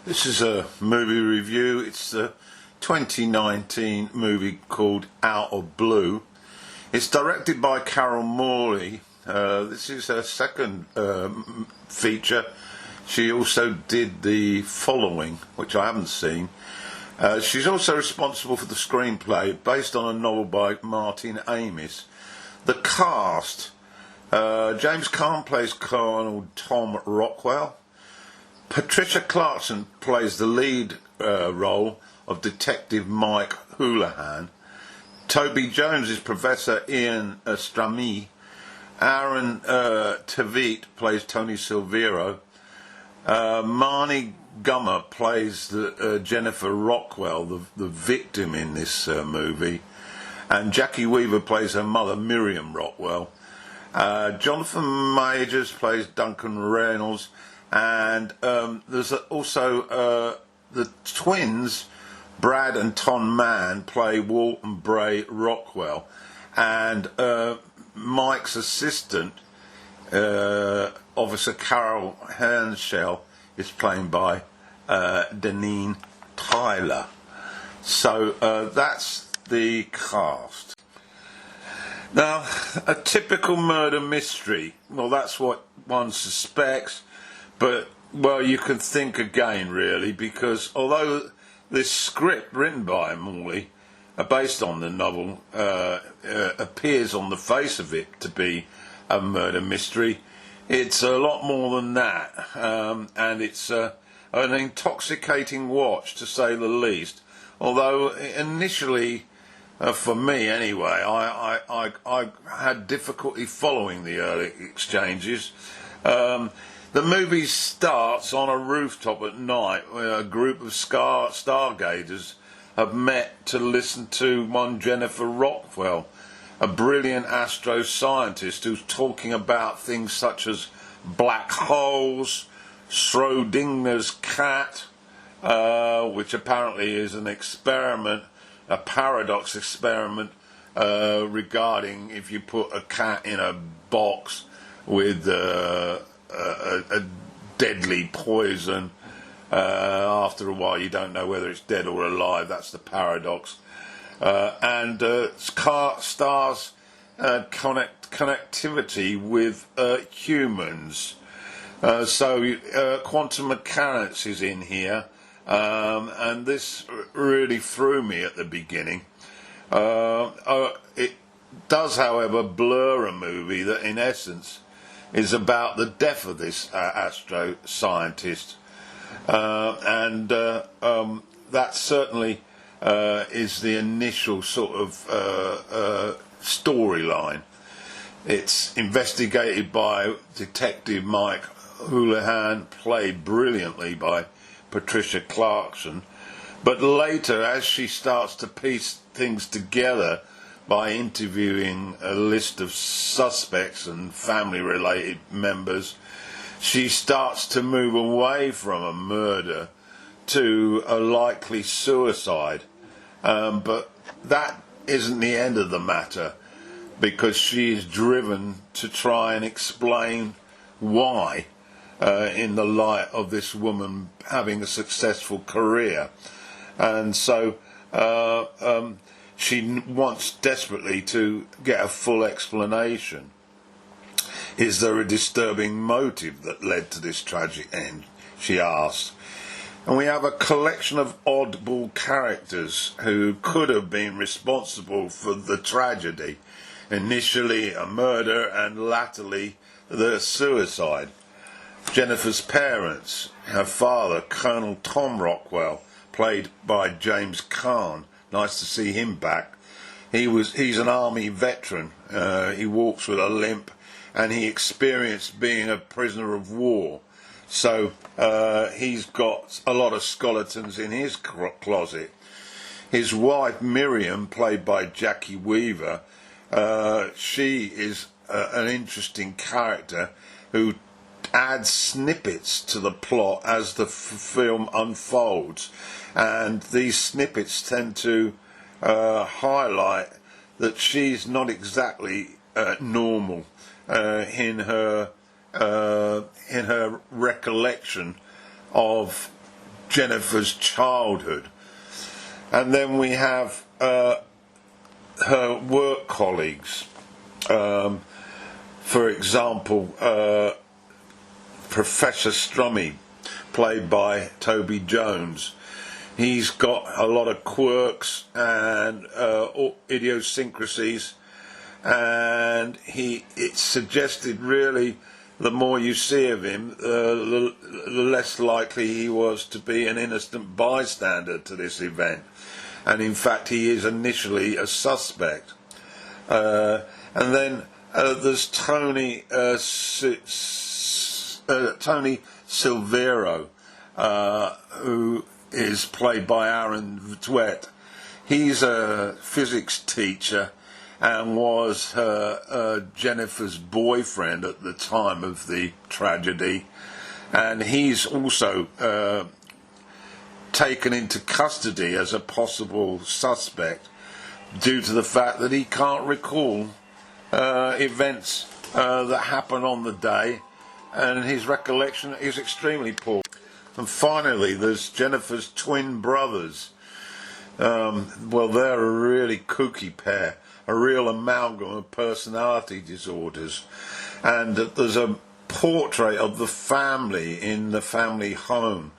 This is a movie review. It's the 2019 movie called Out of Blue. It's directed by Carol Morley. This is her second feature. She also did The Following, which I haven't seen. She's also responsible for the screenplay, based on a novel by Martin Amis. The cast: James Caan plays Colonel Tom Rockwell. Patricia Clarkson plays the lead role of Detective Mike Houlihan. Toby Jones is Professor Ian Stramey. Aaron Tveit plays Tony Silvero. Marnie Gummer plays Jennifer Rockwell, the victim in this movie. And Jackie Weaver plays her mother, Miriam Rockwell. Jonathan Majors plays Duncan Reynolds. And there's also the twins, Brad and Ton Mann, play Walt and Bray Rockwell. And Mike's assistant, Officer Carol Hernschel, is played by Deneen Tyler. So that's the cast. Now, a typical murder mystery. Well, that's what one suspects. But, well, you can think again, really, because although this script written by Morley, based on the novel, appears on the face of it to be a murder mystery, it's a lot more than that. And it's an intoxicating watch, to say the least. Although, initially, for me anyway, I had difficulty following the early exchanges. The movie starts on a rooftop at night where a group of stargazers have met to listen to one Jennifer Rockwell, a brilliant astroscientist who's talking about things such as black holes, Schrodinger's cat, which apparently is an experiment, a paradox experiment regarding if you put a cat in a box with a deadly poison, after a while you don't know whether it's dead or alive. That's the paradox. And stars connectivity with humans. So quantum mechanics is in here, and this really threw me at the beginning. It does, however, blur a movie that in essence is about the death of this astroscientist, and that certainly is the initial sort of storyline. It's investigated by Detective Mike Houlihan, played brilliantly by Patricia Clarkson, but later, as she starts to piece things together by interviewing a list of suspects and family-related members, she starts to move away from a murder to a likely suicide. But that isn't the end of the matter, because she is driven to try and explain why, in the light of this woman having a successful career. And so she wants desperately to get a full explanation. Is there a disturbing motive that led to this tragic end? She asks. And we have a collection of oddball characters who could have been responsible for the tragedy. Initially a murder and latterly the suicide. Jennifer's parents, her father, Colonel Tom Rockwell, played by James Caan. Nice to see him back. He's an army veteran. He walks with a limp, and he experienced being a prisoner of war. So he's got a lot of skeletons in his closet. His wife Miriam, played by Jackie Weaver, she is an interesting character who adds snippets to the plot as the film unfolds, and these snippets tend to highlight that she's not exactly normal in her recollection of Jennifer's childhood. And then we have her work colleagues. For example, Professor Strummy, played by Toby Jones. He's got a lot of quirks and idiosyncrasies, and it's suggested really the more you see of him, the less likely he was to be an innocent bystander to this event. And in fact, he is initially a suspect. And then there's Tony Silvero, who is played by Aaron Tveit. He's a physics teacher and was Jennifer's boyfriend at the time of the tragedy, and he's also taken into custody as a possible suspect due to the fact that he can't recall events that happened on the day, and his recollection is extremely poor. And finally, there's Jennifer's twin brothers. Well, they're a really kooky pair, a real amalgam of personality disorders. And there's a portrait of the family in the family home,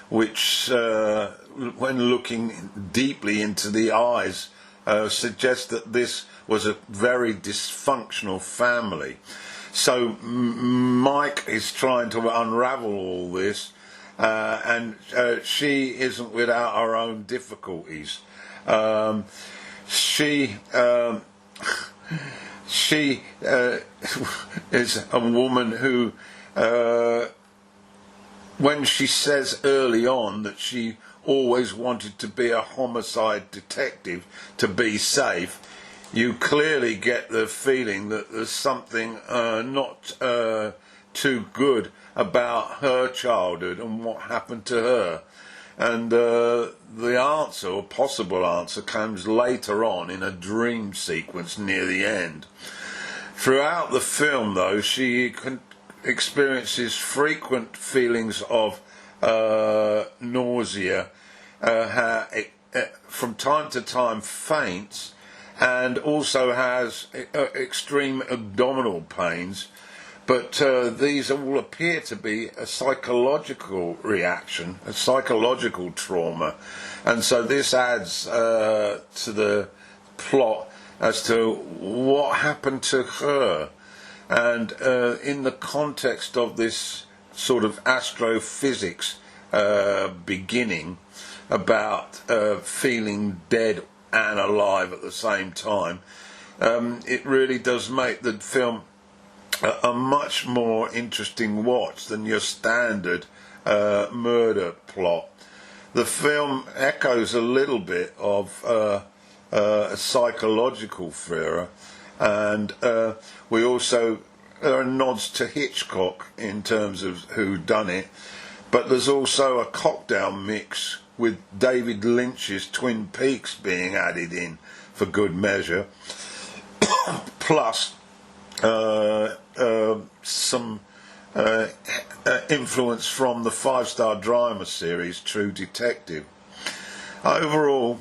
which, when looking deeply into the eyes, suggests that this was a very dysfunctional family. So Mike is trying to unravel all this, and she isn't without her own difficulties. She is a woman who, when she says early on that she always wanted to be a homicide detective to be safe, you clearly get the feeling that there's something not too good about her childhood and what happened to her. And the answer, or possible answer, comes later on in a dream sequence near the end. Throughout the film, though, she experiences frequent feelings of nausea, from time to time faints, and also has extreme abdominal pains. But these all appear to be a psychological reaction, a psychological trauma. And so this adds to the plot as to what happened to her. And in the context of this sort of astrophysics beginning about feeling dead and alive at the same time, it really does make the film a much more interesting watch than your standard murder plot. The film echoes a little bit of a psychological thriller, and we also, there are nods to Hitchcock in terms of who done it, but there's also a cocktail mix with David Lynch's Twin Peaks being added in for good measure, plus some influence from the 5-star drama series True Detective. Overall,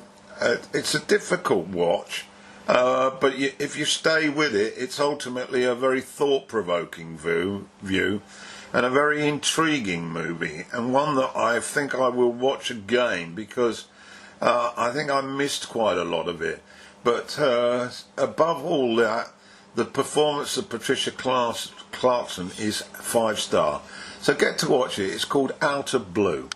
it's a difficult watch, but if you stay with it, it's ultimately a very thought-provoking view and a very intriguing movie, and one that I think I will watch again because I think I missed quite a lot of it. But above all that, the performance of Patricia Clarkson is 5-star. So get to watch it. It's called Out of Blue.